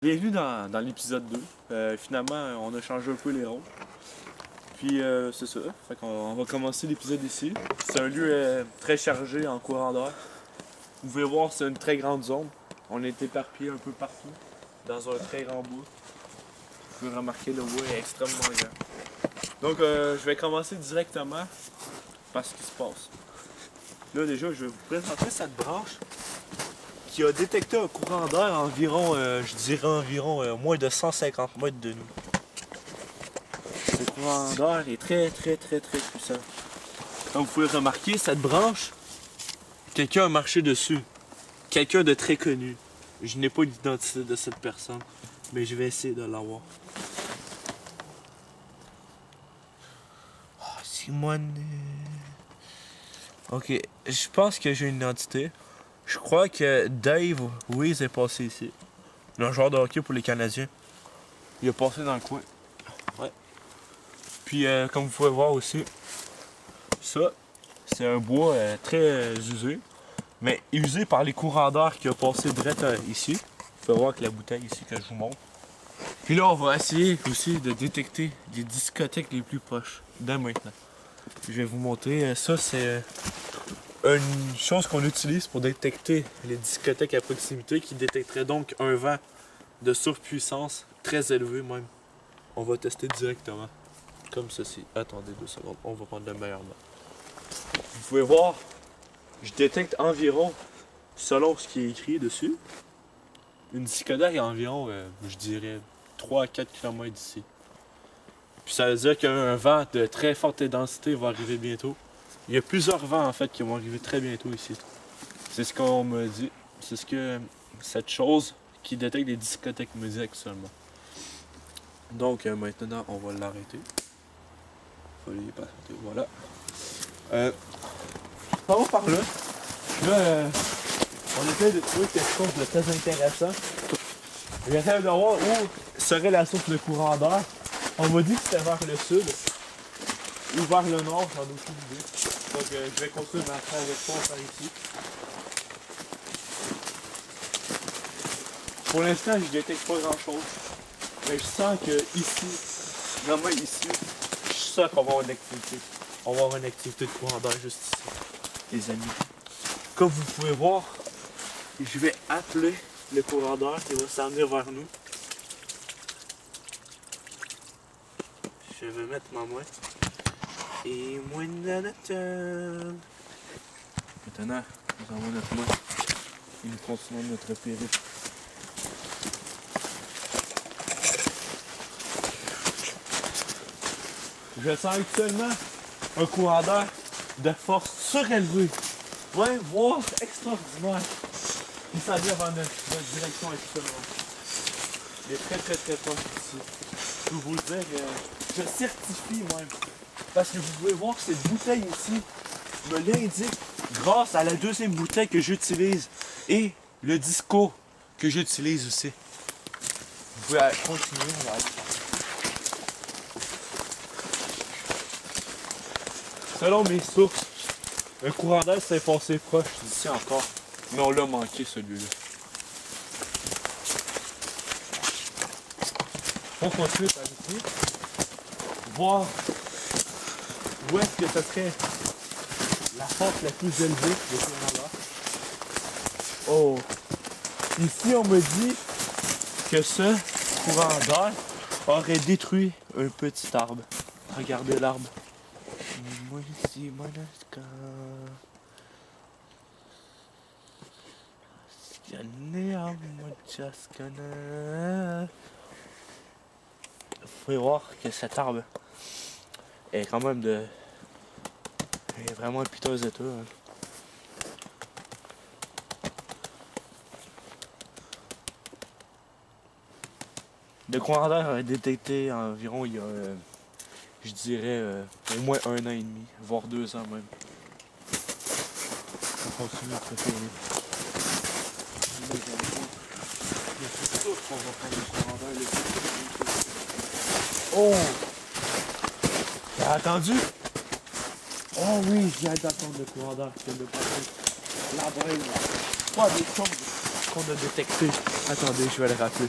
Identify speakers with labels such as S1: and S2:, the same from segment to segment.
S1: Bienvenue dans l'épisode 2. Finalement, on a changé un peu les rôles. Puis c'est ça. Fait qu'on va commencer l'épisode ici. C'est un lieu très chargé en courant d'air. Vous pouvez voir, c'est une très grande zone. On est éparpillé un peu partout, dans un très grand bois. Vous pouvez remarquer le bois est extrêmement grand. Donc je vais commencer directement par ce qui se passe. Là déjà, je vais vous présenter cette branche qui a détecté un courant d'air environ, je dirais environ moins de 150 mètres de nous. Ce courant d'air est très puissant. Comme vous pouvez remarquer, cette branche, quelqu'un a marché dessus. Quelqu'un de très connu. Je n'ai pas l'identité de cette personne, mais je vais essayer de l'avoir. Oh, Simone. Ok, je pense que j'ai une identité. Je crois que Dave Weiss est passé ici. Un joueur de hockey pour les Canadiens. Il est passé dans le coin. Ouais. Puis, comme vous pouvez voir aussi, ça, c'est un bois très usé. Mais usé par les courants d'air qui a passé direct ici. Vous pouvez voir avec la bouteille ici que je vous montre. Puis là, on va essayer aussi de détecter les discothèques les plus proches. Dès maintenant. Je vais vous montrer. Ça, c'est une chose qu'on utilise pour détecter les discothèques à proximité qui détecterait donc un vent de surpuissance très élevé même. On va tester directement. Comme ceci. Attendez 2 secondes. On va prendre le meilleur mot. Vous pouvez voir, je détecte environ, selon ce qui est écrit dessus, une discothèque à environ, je dirais, 3 à 4 km d'ici. Puis ça veut dire qu'un vent de très forte densité va arriver bientôt. Il y a plusieurs vents en fait qui vont arriver très bientôt ici. C'est ce qu'on me dit. C'est ce que cette chose qui détecte les discothèques me dit actuellement. Donc maintenant on va l'arrêter. Voilà. Partons par là. Là, on essaie de trouver quelque chose de très intéressant. J'essaie de voir où serait la source de courant d'air. On m'a dit que c'était vers le sud ou vers le nord, j'en ai aucune idée. Donc je vais continuer ma trajectoire par ici. Pour l'instant, je détecte pas grand chose. Mais je sens que ici, vraiment ici, je sens qu'on va avoir une activité. On va avoir une activité de courant d'air juste ici, les amis. Comme vous pouvez voir, je vais appeler le courant d'air qui va s'en venir vers nous. Je vais mettre ma main. Et moi, maintenant, nous avons notre main et nous continuons notre périple. Je sens actuellement un courant d'air de force surélevée. Ouais, voire extraordinaire. Il s'en vient vers notre direction actuellement. Il est très proche ici. Je peux vous le dire, je certifie même. Parce que vous pouvez voir que cette bouteille ici me l'indique grâce à la deuxième bouteille que j'utilise et le disco que j'utilise aussi. Vous pouvez continuer, on va aller. Selon mes sources, un courant d'air s'est passé proche d'ici encore, mais on l'a manqué celui-là. On continue par ici, voir où est-ce que ce serait la force la plus élevée de ce courant-là. Oh! Ici, on me dit que ce courant d'air aurait détruit un petit arbre. Regardez l'arbre. Vous pouvez voir que cet arbre est quand même est vraiment un piteux état. Hein. Le courant d'air a détecté environ il y a, je dirais, au moins 1 an et demi, voire 2 ans même. On continue à préférer. Oh! T'as attendu? Oh oui, j'ai hâte d'attendre le courant d'air qui vient de passer. La braille. Pas des choses qu'on a détectées. Attendez, je vais le rappeler.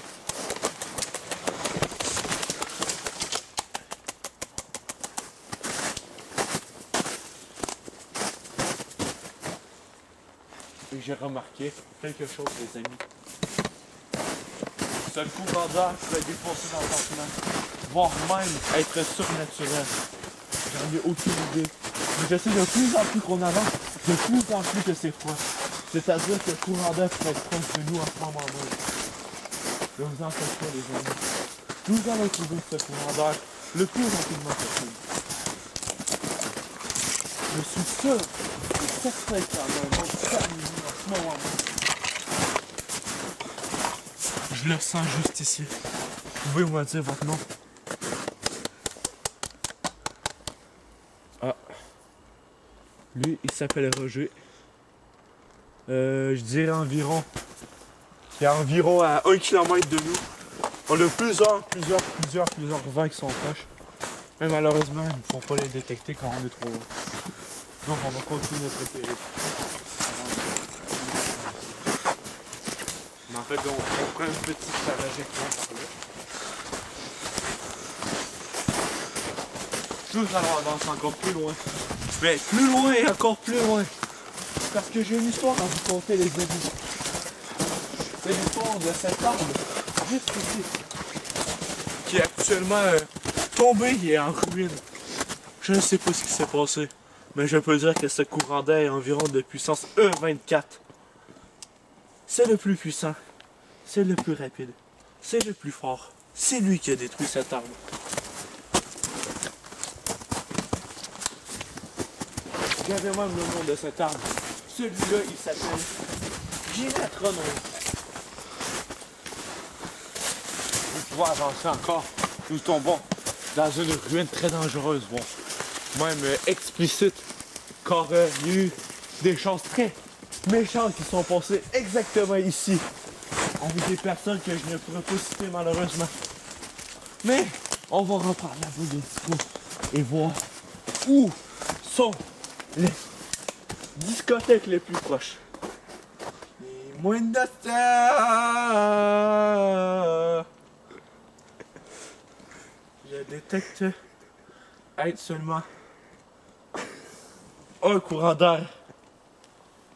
S1: Et j'ai remarqué quelque chose, les amis. Ce courant d'air peut dépasser l'entendement, voire même être surnaturel. J'en ai aucune idée. Mais je sais de plus en plus qu'on avance, de plus en plus que c'est froid. C'est-à-dire que le courant d'air peut être proche de nous en ce moment même. Je vous en faites pas, les amis. Nous allons trouver ce courant d'air le plus rapidement possible. Je suis sûr et certain qu'il y en a un autre terminé en ce moment même. Je le sens juste ici. Vous pouvez me dire votre nom? Ah. Lui, il s'appelle Roger. Je dirais environ. Il est environ à 1 km de nous. On a plusieurs vents qui sont proches. Mais malheureusement, ils ne font pas les détecter quand on est trop loin. Donc on va continuer notre périple. Mais en fait, on prend une petite trajectoire par là. Nous allons avancer encore plus loin. Mais plus loin et encore plus loin. Parce que j'ai une histoire à vous conter, les amis. C'est l'histoire de cet arbre, juste ici, qui est actuellement tombé et en ruine. Je ne sais pas ce qui s'est passé, mais je peux dire que ce courant d'air est environ de puissance E24. C'est le plus puissant, c'est le plus rapide, c'est le plus fort. C'est lui qui a détruit cet arbre. J'avais même le nom de cet arbre. Celui-là, il s'appelle Giratronome. Pour pouvoir avancer encore, nous tombons dans une ruine très dangereuse, bon, même explicite, car il y a eu des choses très méchantes qui sont passées exactement ici, avec des personnes que je ne pourrais pas citer malheureusement. Mais on va reprendre la boule de discours et voir où sont les discothèques les plus proches. Et moins de ça. Je détecte être seulement un courant d'air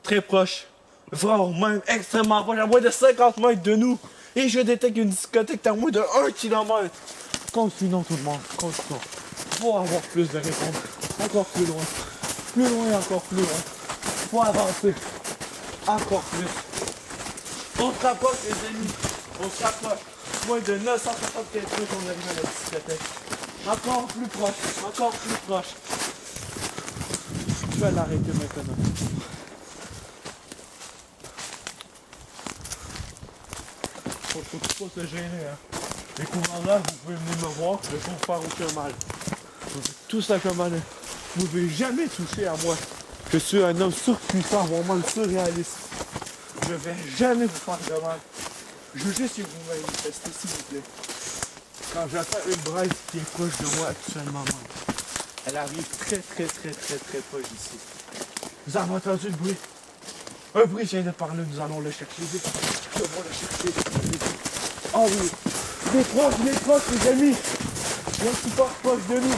S1: très proche, voire même extrêmement proche, à moins de 50 mètres de nous. Et je détecte une discothèque à moins de 1 km. Continuons tout le monde, continuons. Pour avoir plus de réponses, encore plus loin et encore plus loin. Pour avancer encore plus. On se rapproche, les amis, on se rapproche. Moins de 975 mètres, on arrive à la discothèque. Encore plus proche, encore plus proche. Je vais l'arrêter maintenant. Faut pas se gêner, hein. Les courants là, vous pouvez venir me voir, je vais pas vous faire aucun mal. Tout simplement, vous ne pouvez jamais toucher à moi. Je suis un homme surpuissant, vraiment surréaliste. Je ne vais jamais vous faire de mal. Je veux juste que vous manifestez, s'il vous plaît. Quand j'attends une braise qui est proche de moi actuellement même. Elle arrive très proche d'ici. Vous avez entendu le bruit? Un bruit vient de parler, nous allons le chercher vite. Je vais le chercher. Oh oui. Il est proche, les amis. Il est super proche de nous.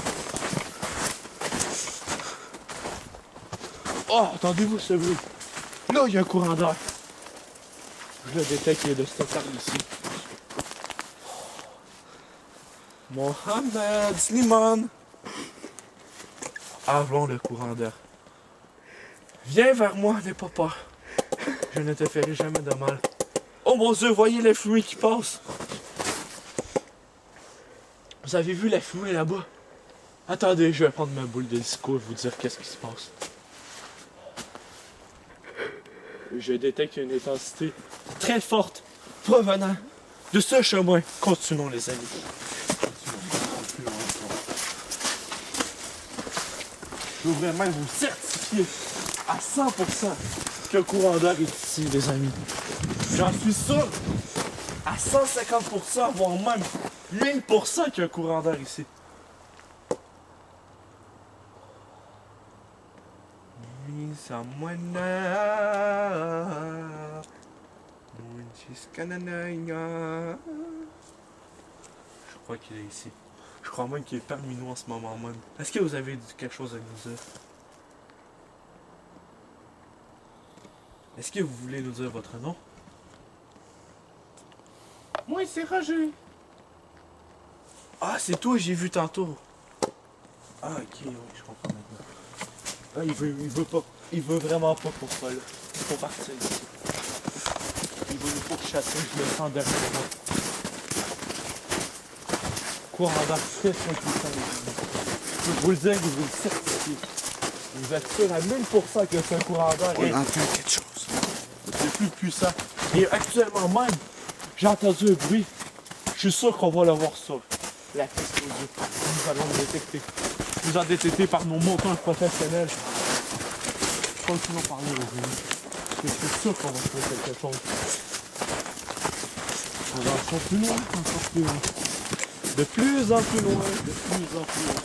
S1: Oh, entendez-vous ce bruit? Là, il y a un courant d'air. Je le détecte, il est de cette arme ici. Mohamed Slimane. Avons le courant d'air. Viens vers moi, n'aie pas peur. Je ne te ferai jamais de mal. Oh mon Dieu, voyez les fumées qui passent. Vous avez vu la fumée là-bas? Attendez, je vais prendre ma boule de disco et vous dire qu'est-ce qui se passe. Je détecte une intensité très forte provenant de ce chemin. Continuons, les amis. Je voudrais même vous certifier à 100% qu'un courant d'air est ici, les amis. J'en suis sûr à 150%, voire même 1000% qu'il y a un courant d'air ici. Je crois qu'il est ici. Je crois même qu'il est parmi nous en ce moment même. Est-ce que vous avez quelque chose à nous dire? Est-ce que vous voulez nous dire votre nom?
S2: Moi, c'est Roger.
S1: Ah, c'est toi, j'ai vu tantôt. Ah, ok, oui, je comprends maintenant. Ah, il veut vraiment pas qu'on soit là. Il faut partir ici. Il veut nous pourchasser, je le sens derrière moi. Courant d'air très puissant, les amis. Je peux vous le dire, vous le certifiez. Vous êtes sûr à 1000% que c'est un courant d'air.
S2: On entend quelque chose.
S1: C'est plus puissant. Et actuellement même, j'ai entendu un bruit. Je suis sûr qu'on va le voir sur la piste aux yeux. Nous allons le détecter. Nous en détecter par nos montants professionnels. Continuons à parler aux amis. Je suis sûr qu'on va trouver quelque chose. Avançons plus loin, encore plus loin. De plus en plus loin, de plus en plus loin.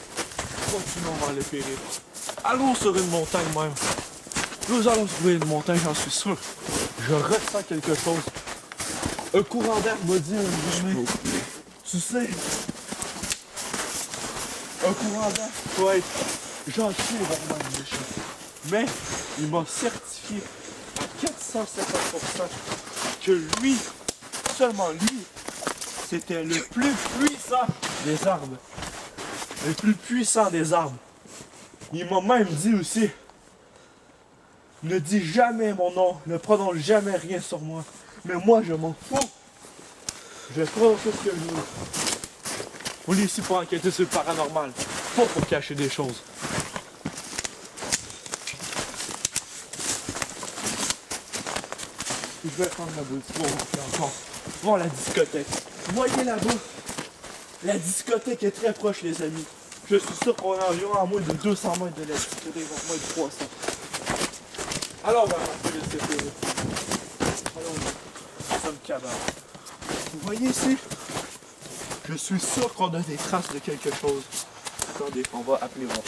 S1: Continuons vers le périph'. Allons sur une montagne même. Nous allons trouver une montagne, j'en suis sûr. Je ressens quelque chose. Un courant d'air m'a dit un journée. Tu sais, un courant d'air peut être gentil et vraiment méchant. Mais il m'a certifié à 450% que lui, seulement lui, c'était le plus puissant des armes. Le plus puissant des armes. Il m'a même dit aussi, ne dis jamais mon nom, ne prononce jamais rien sur moi. Mais moi, je m'en fous. Je crois tout ce que je veux. On est ici pour enquêter sur le paranormal, pas pour cacher des choses. Je vais prendre la boule pour encore voir la discothèque. Voyez là-bas, la discothèque est très proche, les amis. Je suis sûr qu'on est environ à moins de 200 mètres de la discothèque, voire moins de 300. Alors, on va marquer le CPE. Alors, nous sommes cabanes. Vous voyez ici? Je suis sûr qu'on a des traces de quelque chose. Attendez, on va appeler voir.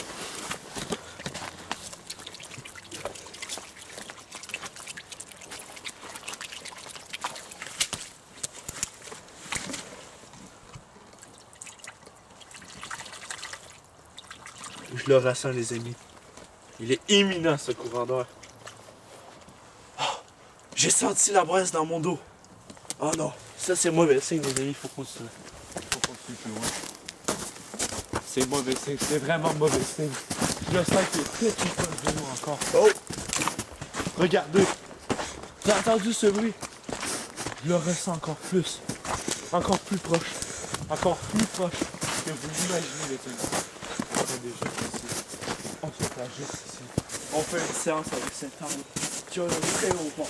S1: Je le ressens, les amis. Il est imminent, ce courant d'air. Oh, j'ai senti la braise dans mon dos. Oh non, ça c'est mauvais signe, les amis, il faut continuer. Faut continuer plus loin. C'est mauvais signe, c'est vraiment mauvais signe. Je sens qu'il est très puissant de nous encore. Oh! Regardez! J'ai entendu ce bruit. Je le ressens encore plus. Encore plus proche. Encore plus proche que vous l'imaginez, les amis. On fait des jeux ici. On se place juste ici. On fait une séance avec cette arme qui a un très haut port.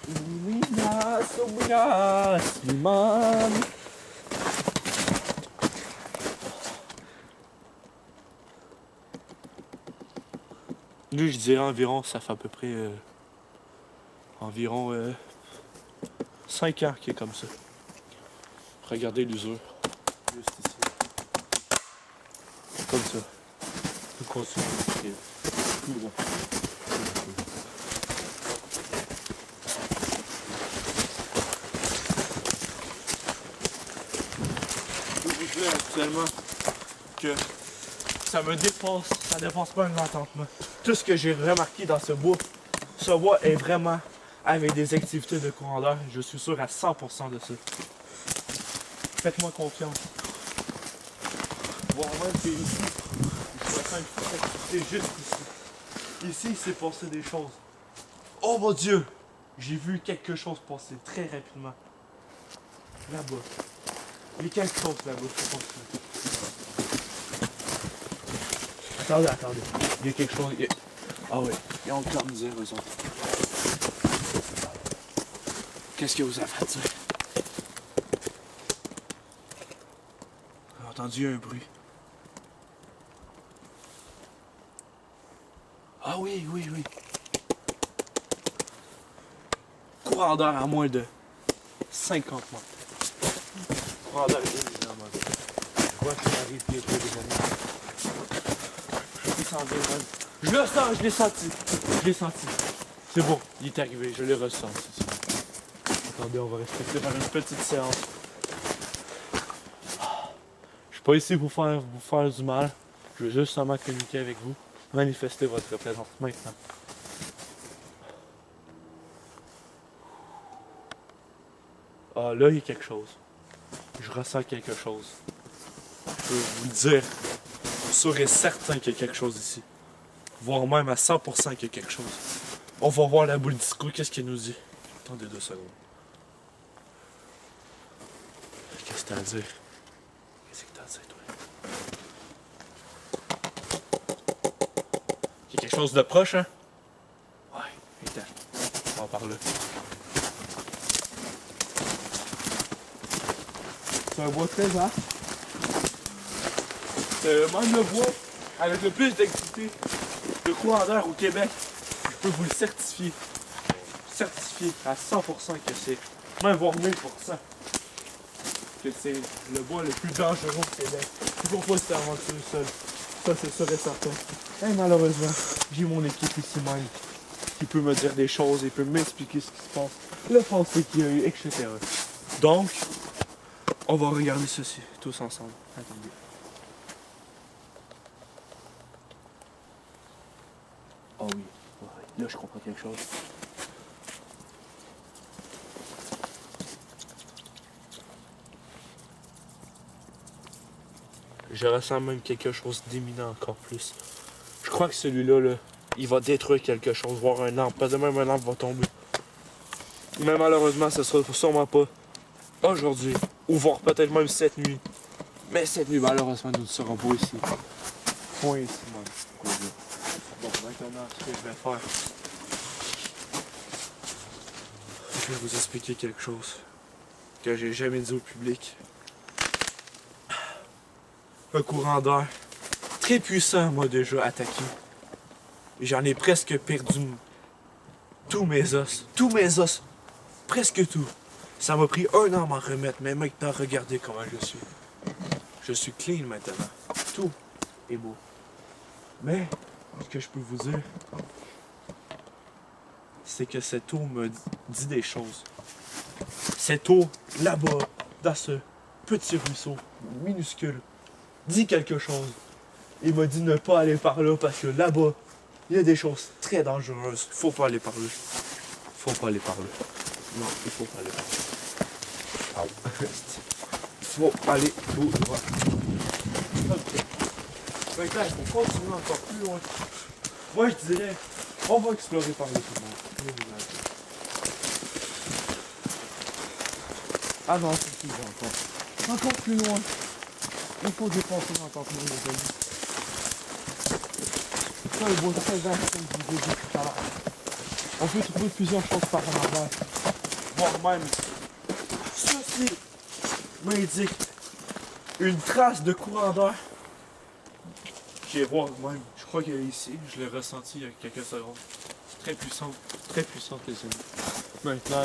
S1: Lumina Sombra Sliman. Lui, je dirais environ, ça fait à peu près environ 5 ans qu'il est comme ça. Regardez l'usure. Juste ici. Comme ça. Tout continue. Tout droit. Je vous dis actuellement que ça me dépasse, ça dépasse pas un entendement. Tout ce que j'ai remarqué dans ce bois est vraiment avec des activités de courant d'air. Je suis sûr à 100% de ça. Faites-moi confiance. Voir même que ici, je ressens une forte activité juste ici. Ici, il s'est passé des choses. Oh mon Dieu! J'ai vu quelque chose passer très rapidement. Là-bas. Il y a quelque chose là-bas, faut continuer. Attendez. Il y a quelque chose. Ah oui, ils ont le temps de dire, eux autres. Qu'est-ce que vous avez à dire? J'ai entendu un bruit. Ah oui. Courant d'air à moins de 50 mètres. Courant d'air évidemment. Quoi qu'il arrive bientôt, les amis. Je le sens, je l'ai senti. C'est bon, il est arrivé, je l'ai ressenti. Attendez, on va respecter par une petite séance. pas ici pour vous faire du mal. Je veux juste seulement communiquer avec vous. Manifester votre présence maintenant. Ah, là, il y a quelque chose. Je ressens quelque chose. Je peux vous le dire. Sûr et certain qu'il y a quelque chose ici. Voire même à 100% qu'il y a quelque chose. On va voir la boule disco, qu'est-ce qu'elle nous dit. Attendez 2 secondes. Qu'est-ce que t'as à dire? Qu'est-ce que t'as à dire, toi? Il y a quelque chose de proche, hein? Ouais, attends. On va par là. C'est un bois très vaste. C'est même le bois avec le plus d'activité de courant d'air au Québec. Je peux vous le certifier. Certifié à 100% que c'est, même voire 1000%, que c'est le bois le plus dangereux au Québec. Il faut pas se faire aventurer seul. Ça, c'est sûr et certain. Et malheureusement, j'ai mon équipe ici même qui peut me dire des choses et peut m'expliquer ce qui se passe, le passé qu'il y a eu, etc. Donc, on va regarder ceci tous ensemble. Attendez. Oh oui, ouais, là je comprends quelque chose. Je ressens même quelque chose d'éminent encore plus. Je crois que celui-là, là, il va détruire quelque chose, voire un arbre. Peut-être même un arbre va tomber. Mais malheureusement, ce sera sûrement pas aujourd'hui, ou voire peut-être même cette nuit. Mais cette nuit, malheureusement, nous ne serons pas ici. Point ici, même. Bon, maintenant, ce que je vais faire, je vais vous expliquer quelque chose que j'ai jamais dit au public. Un courant d'air très puissant m'a déjà attaqué. J'en ai presque perdu tous mes os. Tous mes os. Presque tout. Ça m'a pris 1 an à m'en remettre, mais maintenant, regardez comment je suis. Je suis clean maintenant. Tout est beau. Mais, ce que je peux vous dire, c'est que cette eau me dit des choses. Cette eau, là-bas, dans ce petit ruisseau minuscule, dit quelque chose. Il m'a dit ne pas aller par là parce que là-bas, il y a des choses très dangereuses. Faut pas aller par là. Faut pas aller par là. Non, il faut pas aller par là. Faut aller tout droit. Ok. Maintenant, il faut continuer encore plus loin. Moi, je dirais, on va explorer par là tout le monde. Ah non, c'est plus encore. Encore plus loin. Il faut dépasser l'entendement, les amis. Ça, le bois très vaste, comme je vous ai dit tout à l'heure. On peut trouver plusieurs choses paranormales. Voire même, ceci m'indique une trace de courant d'air. Qui est voir même, je crois qu'elle est ici. Je l'ai ressenti il y a quelques secondes. Très puissante les amis. Maintenant,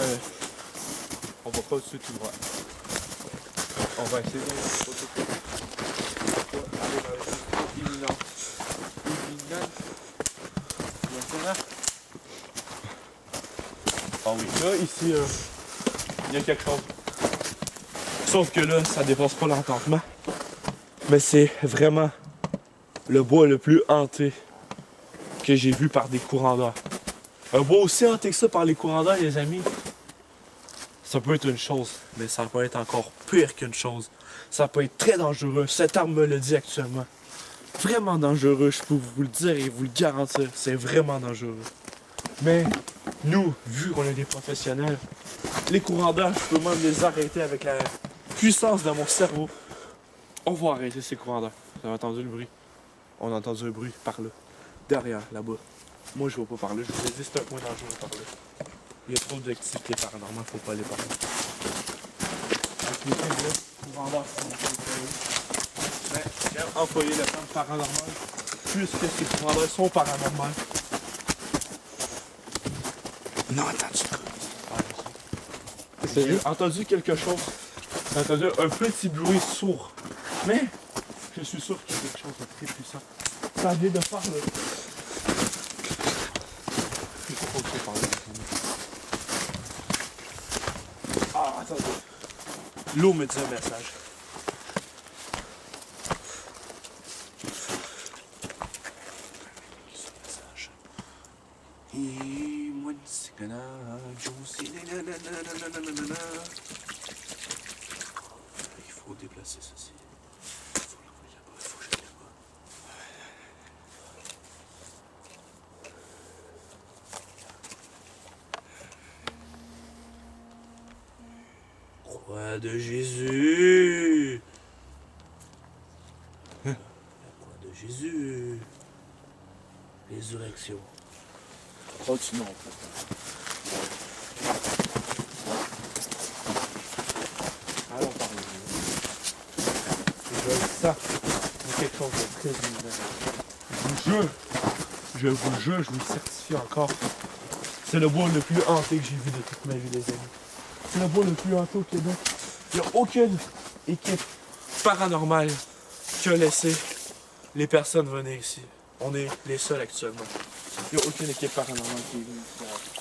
S1: on va pas dessus tout droit. On va essayer de ah oui, là, ici, il y a quelque chose. Sauf que là, ça dépasse pas l'entendement. Mais c'est vraiment le bois le plus hanté que j'ai vu par des courants d'air. Un bois aussi hanté que ça par les courants d'air, les amis, ça peut être une chose, mais ça peut être encore pire qu'une chose. Ça peut être très dangereux. Cette arme me le dit actuellement. Vraiment dangereux, je peux vous le dire et vous le garantir. C'est vraiment dangereux. Mais nous, vu qu'on est des professionnels, les courants d'air, je peux même les arrêter avec la puissance de mon cerveau. On va arrêter ces courants d'air. Vous avez entendu le bruit? On a entendu un bruit par là. Derrière, là-bas. Moi, je ne vais pas par là. Je vous ai dit, c'est un point dangereux par là. Il y a trop d'activités paranormales, faut pas aller par là. Activité de courant d'air, mais j'ai employé le terme paranormal puisque ces courants d'air sont paranormaux.
S2: Non, attends,
S1: J'ai entendu quelque chose. J'ai entendu un petit bruit sourd. Mais je suis sûr qu'il y a quelque chose de très puissant. Ça vient de par là. Il faut pas que je parle. Ah, attendez. L'eau me dit un message. Nana, Josie, nanana. Il faut déplacer ceci. Il faut l'envoyer là-bas, il faut que j'aille là-bas. Croix de Jésus. La croix de Jésus. Résurrection. Continuons. Allons parler. Je sens quelque chose de très humain. Je vous jure, je vous le certifie encore. C'est le bois le plus hanté que j'ai vu de toute ma vie, les amis. C'est le bois le plus hanté au Québec. Il n'y a aucune équipe paranormale qui a laissé les personnes venir ici. On est les seuls actuellement. Il n'y a aucune équipe paranormale qui est venue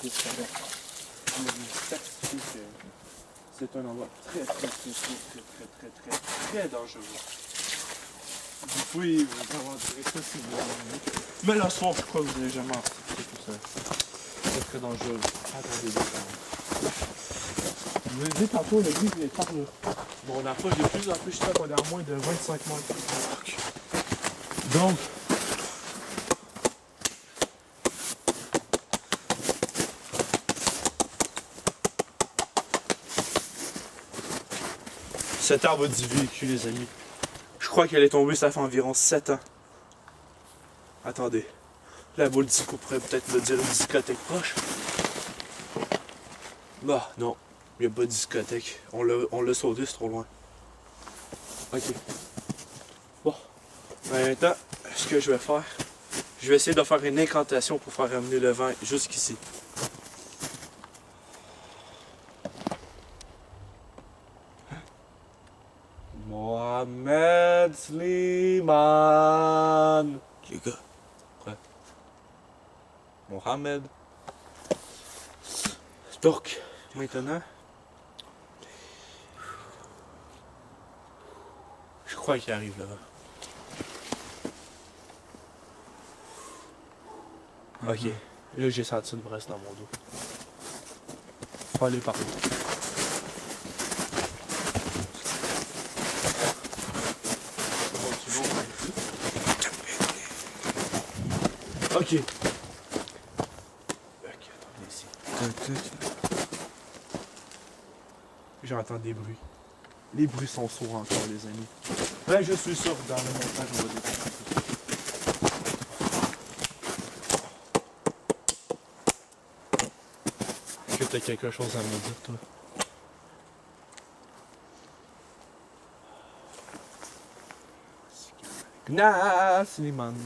S1: ici. On a certifié que c'est un endroit très dangereux. Vous pouvez vous aventurer ça si vous voulez. Mais le soir, je crois que vous n'avez jamais assisté tout ça. C'est très dangereux. Attendez deux secondes. Je vous ai dit tantôt, le guide est par là. Bon, on approche de plus en plus, je sais qu'on est à moins de 25 mètres. Donc, cet arbre a du vécu, les amis. Je crois qu'elle est tombée, ça fait environ 7 ans. Attendez. La boule d'Ico pourrait peut-être me dire une discothèque proche. Bah, non. Il n'y a pas de discothèque. On l'a sauté, c'est trop loin. Ok. Bon. Maintenant, ce que je vais faire, je vais essayer de faire une incantation pour faire ramener le vent jusqu'ici. Mohamed Slimane.
S2: Les gars.
S1: Ouais. Mohamed. Donc, maintenant, je crois qu'il arrive là. Ok. Là, j'ai senti une brasse dans mon dos. Faut aller par là. Ok. Ok, attendez ici. J'entends des bruits. Les bruits sont sourds encore, les amis. Ben, je suis sûr que dans le montage, on va découvrir tout ça. Est-ce que t'as quelque chose à me dire, toi? Gna Slimane.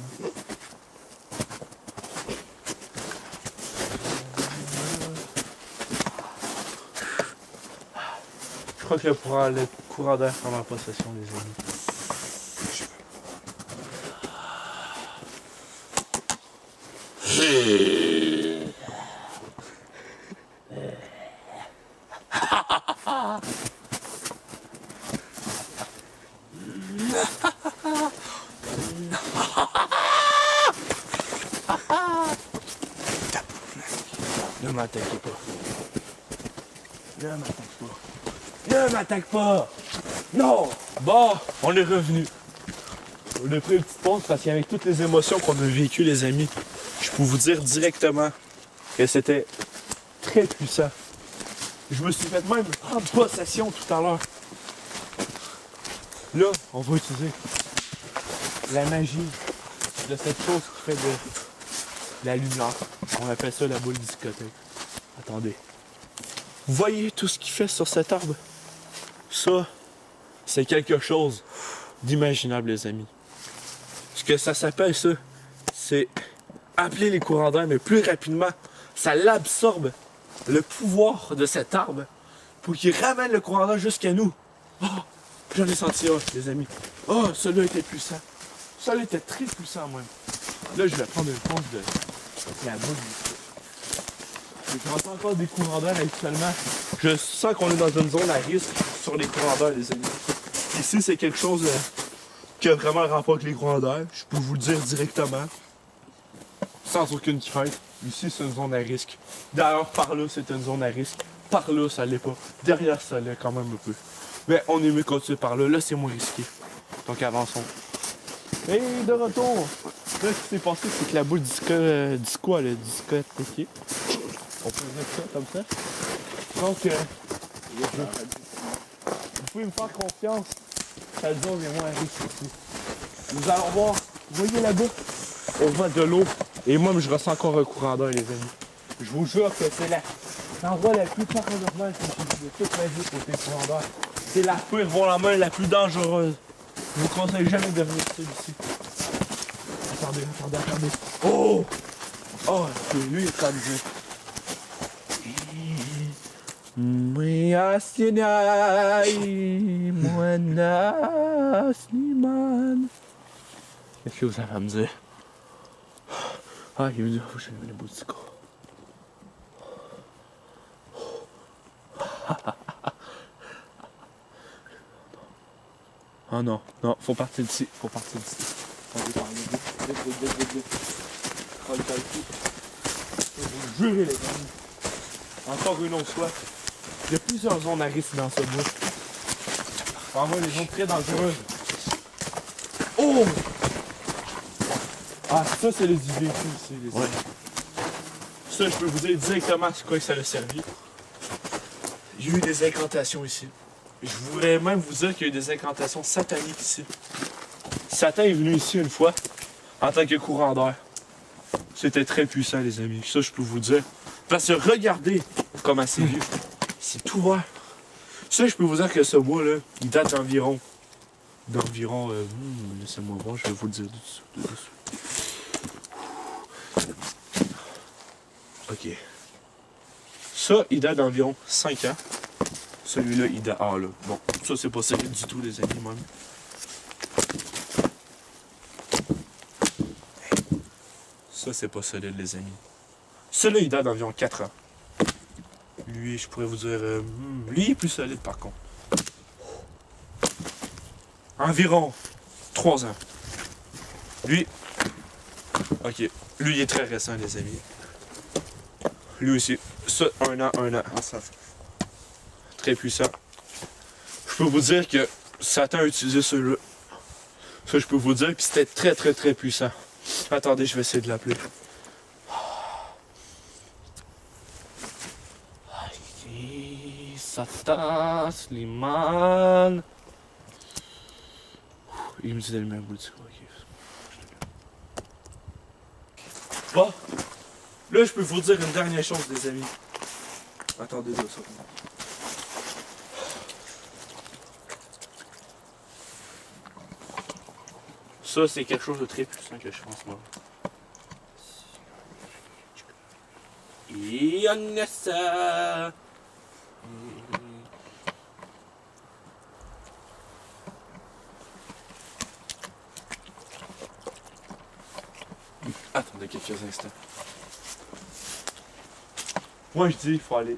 S1: Je crois que le courant d'air prend ma possession, les amis. Ne m'attaquez pas. Ne m'attaque pas. Ne m'attaque pas! Non! Bon, on est revenu. On a pris une petite pause parce qu'avec toutes les émotions qu'on a vécues, les amis, je peux vous dire directement que c'était très puissant. Je me suis fait même prendre possession tout à l'heure. Là, on va utiliser la magie de cette chose qui fait de la lumière. On appelle ça la boule discothèque. Attendez. Vous voyez tout ce qu'il fait sur cet arbre? Ça, c'est quelque chose d'imaginable, les amis. Ce que ça s'appelle, ça, c'est appeler les courants d'air, mais plus rapidement. Ça l'absorbe, le pouvoir de cet arbre, pour qu'il ramène le courant d'air jusqu'à nous. Oh, j'en ai senti un, les amis. Oh, celui-là était puissant. Celui-là était très puissant, même. Là, je vais prendre une ponce de la boule. Je ressens encore des courants d'air actuellement. Je sens qu'on est dans une zone à risque sur les courants d'air, les amis. Ici, c'est quelque chose qui a vraiment rapport avec les courants d'air. Je peux vous le dire directement. Sans aucune crainte. Ici, c'est une zone à risque. D'ailleurs, par là, c'est une zone à risque. Par là, ça l'est pas. Derrière, ça l'est quand même un peu. Mais on est mieux de continuer par là. Là, c'est moins risqué. Donc, avançons. Et de retour. Là, ce qui s'est passé, c'est que la boule disco, elle a discotéqué. On peut dire ça comme ça. Donc, vous pouvez me faire confiance. La zone est moins à risque ici. Nous allons voir. Vous voyez là-bas? On voit de l'eau. Et moi, je ressens encore un courant d'air, les amis. Je vous jure que c'est l'endroit la plus paranormal que j'ai vu de toute ma vie côté courant d'air. C'est la pire, voir la main la plus dangereuse. Je vous conseille jamais de venir ici. Attendez. Oh! Oh, lui, il est comme ça. Qu'est-ce que vous avez à me dire? Ah, il me dit, faut que je le bout du corps. Oh non, faut partir d'ici, Attendez, vite. Je vous jurer, les amis. Encore une autre fois. Il y a plusieurs zones à risque dans ce bois. Vraiment, les zones très dangereuses. Oh! Ah, ça, c'est les idées ici, les amis. Ça, je peux vous dire directement c'est quoi que ça a servi. Il y a eu des incantations ici. Je voudrais même vous dire qu'il y a eu des incantations sataniques ici. Satan est venu ici une fois en tant que courant d'air. C'était très puissant, les amis. Ça, je peux vous le dire. Parce que regardez comment c'est vieux. C'est tout vert. Ça, je peux vous dire que ce bois-là, il date d'environ... laissez-moi voir, je vais vous le dire dessus. Ok. Ça, il date d'environ 5 ans. Celui-là, il date... Ah là, bon. Ça, c'est pas solide du tout, les amis, même. Ça, c'est pas solide, les amis. Celui-là, il date d'environ 4 ans. Lui, je pourrais vous dire... lui, il est plus solide, par contre. Environ 3 ans. Lui... Ok. Lui, il est très récent, les amis. Lui aussi. Ça, 1 an. Ah, ça... Très puissant. Je peux vous dire que Satan a utilisé celui-là. Ça, je peux vous dire, puis c'était très, très, très puissant. Attendez, je vais essayer de l'appeler. Satan, Slimane. Il me dit d'allumer un bout de sucre. Bon, là, je peux vous dire une dernière chose, les amis. Attendez 2 secondes. Ça, c'est quelque chose de très puissant que je pense, moi. Et on a ça. Attendez quelques instants. Moi, je dis, il faut aller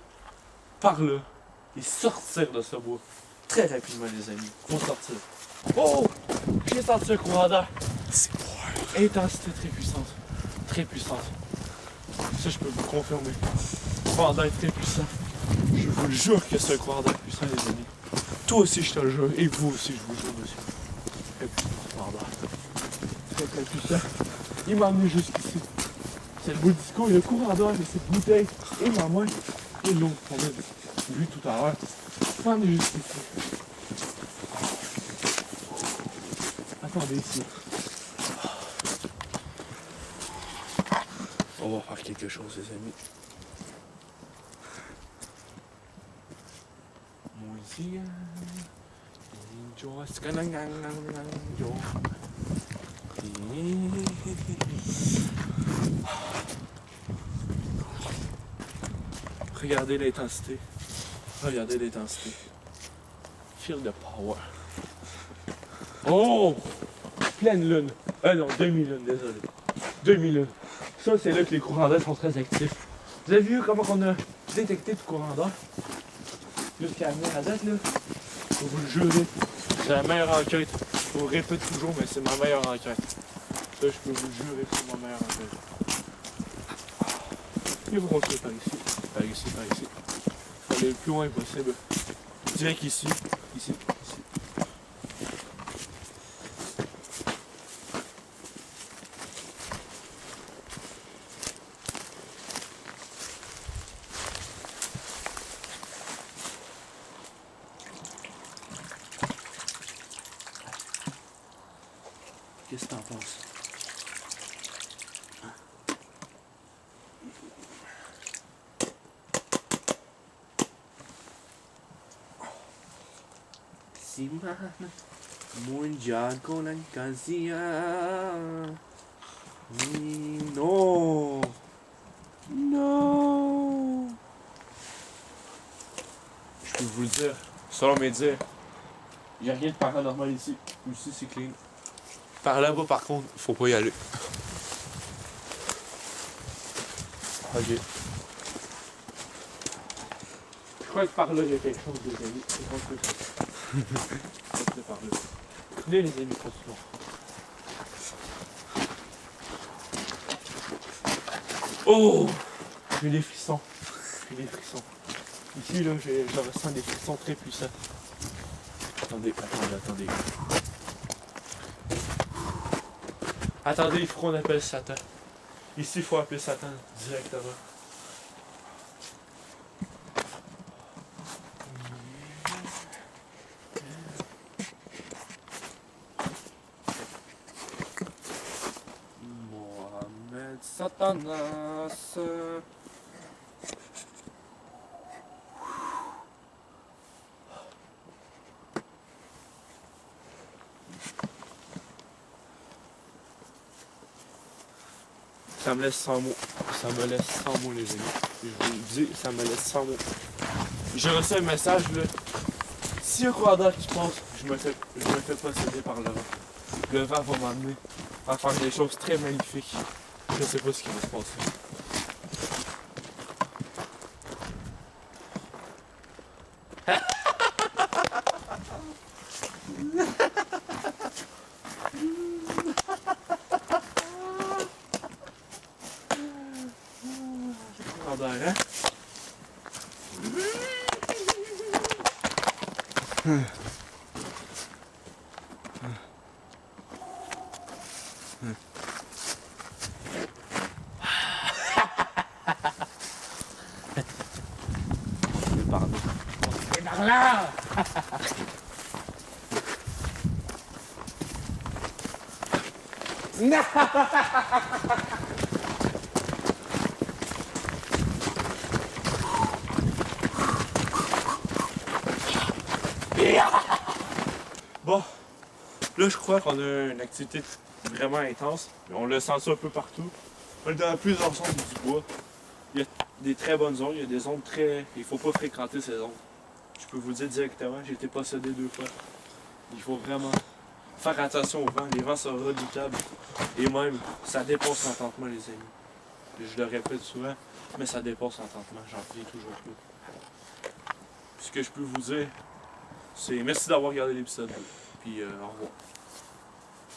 S1: par là et sortir de ce bois. Très rapidement, les amis. Faut sortir. Oh! J'ai senti un courant d'air. C'est intensité très puissante. Très puissante. Ça, je peux vous confirmer. Courant d'air très puissant. Je vous le jure que c'est un courant d'air puissant, les amis. Toi aussi, je te le jure. Et vous aussi, je vous le jure, monsieur. Très puissant, courant d'air. Très, très puissant. Il m'a amené jusqu'ici. C'est le bout du disco, il y a le courant d'air et cette bouteille. Et ma main. Et l'eau qu'on a vu tout à l'heure. Il m'a amené jusqu'ici. Attendez ici. On va faire quelque chose, les amis. Musique. Regardez l'intensité. Regardez l'intensité. Feel the power. Oh! Pleine lune. Non, demi-lune, désolé. Demi-lune. Ça, c'est là que les courants d'air sont très actifs. Vous avez vu comment on a détecté le courant d'air? Jusqu'à venir à date, là. Je vais vous le jurer. C'est la meilleure enquête. Je vous répète toujours, mais c'est ma meilleure enquête. Ça, je peux vous le jurer, c'est ma meilleure enquête. Ok, vous continuez par ici. Par ici, par ici. Faut aller le plus loin possible. Direct ici. Ici. Ici. Qu'est-ce que t'en penses? Simana mundial con la casia. Non. Non. Je peux vous le dire, selon mes dires, il n'y a rien de paranormal ici. Ici, c'est clean. Par là-bas, par contre, faut pas y aller. Ok. Je crois que par là, il y a quelque chose, les amis. C'est par là. Venez, les amis, continuons. Oh! J'ai des frissons. J'ai des frissons. Ici, là, je ressens des frissons très puissants. Attendez. Attendez, il faut qu'on appelle Satan. Ici, il faut appeler Satan directement. Mohamed Satanas. Ça me laisse sans mots. Ça me laisse sans mots, les amis. Je vous le dis, ça me laisse sans mots. J'ai reçu un message, là. Si y a un courant qui passe, je me fais posséder par le vent. Le vent va m'amener à faire des choses très magnifiques. Je sais pas ce qui va se passer. Hein? Pardon. C'est par là! Bon, là je crois qu'on a une activité vraiment intense. On l'a senti un peu partout. On est dans plusieurs zones du bois. Il y a des très bonnes zones, il y a des zones très... Il faut pas fréquenter ces zones. Je peux vous le dire directement, j'ai été possédé 2 fois. Il faut vraiment faire attention au vent. Les vents sont redoutables. Et même, ça dépasse l'entendement, les amis. Je le répète souvent, mais ça dépasse l'entendement. J'en reviens toujours plus. Ce que je peux vous dire, c'est merci d'avoir regardé l'épisode. Puis au revoir.